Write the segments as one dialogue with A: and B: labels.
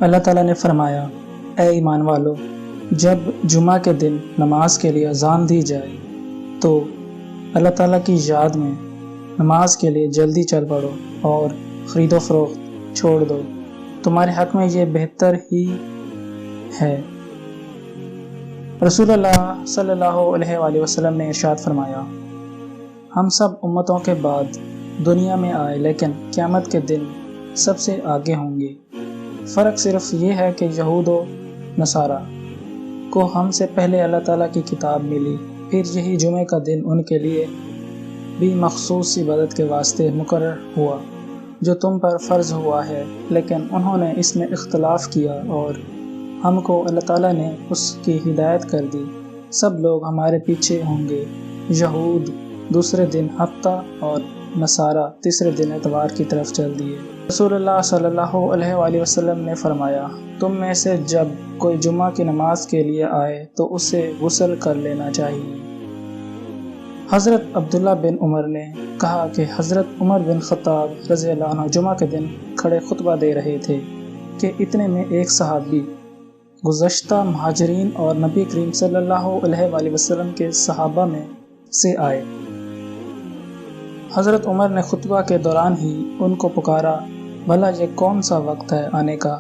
A: اللہ تعالیٰ نے فرمایا، اے ایمان والو، جب جمعہ کے دن نماز کے لیے اذان دی جائے تو اللہ تعالیٰ کی یاد میں نماز کے لیے جلدی چل پڑو اور خرید و فروخت چھوڑ دو، تمہارے حق میں یہ بہتر ہی ہے۔ رسول اللہ صلی اللہ علیہ وآلہ وسلم نے ارشاد فرمایا، ہم سب امتوں کے بعد دنیا میں آئے لیکن قیامت کے دن سب سے آگے ہوں گے۔ فرق صرف یہ ہے کہ یہود و نصارہ کو ہم سے پہلے اللہ تعالیٰ کی کتاب ملی، پھر یہی جمعے کا دن ان کے لیے بھی مخصوص عبادت کے واسطے مقرر ہوا جو تم پر فرض ہوا ہے، لیکن انہوں نے اس میں اختلاف کیا اور ہم کو اللہ تعالیٰ نے اس کی ہدایت کر دی۔ سب لوگ ہمارے پیچھے ہوں گے، یہود دوسرے دن ہفتہ اور نصارہ تیسرے دن اتوار کی طرف چل دیے۔ رسول اللہ صلی اللہ علیہ وآلہ وسلم نے فرمایا، تم میں سے جب کوئی جمعہ کی نماز کے لیے آئے تو اسے غسل کر لینا چاہیے۔ حضرت عبداللہ بن عمر نے کہا کہ حضرت عمر بن خطاب رضی اللہ عنہ جمعہ کے دن کھڑے خطبہ دے رہے تھے کہ اتنے میں ایک صحابی گزشتہ مہاجرین اور نبی کریم صلی اللہ علیہ وآلہ وسلم کے صحابہ میں سے آئے۔ حضرت عمر نے خطبہ کے دوران ہی ان کو پکارا، بھلا یہ کون سا وقت ہے آنے کا؟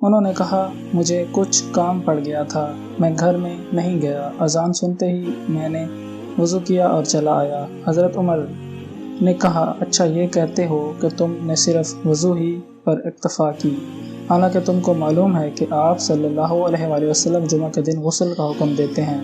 A: انہوں نے کہا، مجھے کچھ کام پڑ گیا تھا، میں گھر میں نہیں گیا، اذان سنتے ہی میں نے وضو کیا اور چلا آیا۔ حضرت عمر نے کہا، اچھا یہ کہتے ہو کہ تم نے صرف وضو ہی پر اکتفا کی، حالانکہ تم کو معلوم ہے کہ آپ صلی اللہ علیہ وآلہ وسلم جمعہ کے دن غسل کا حکم دیتے ہیں۔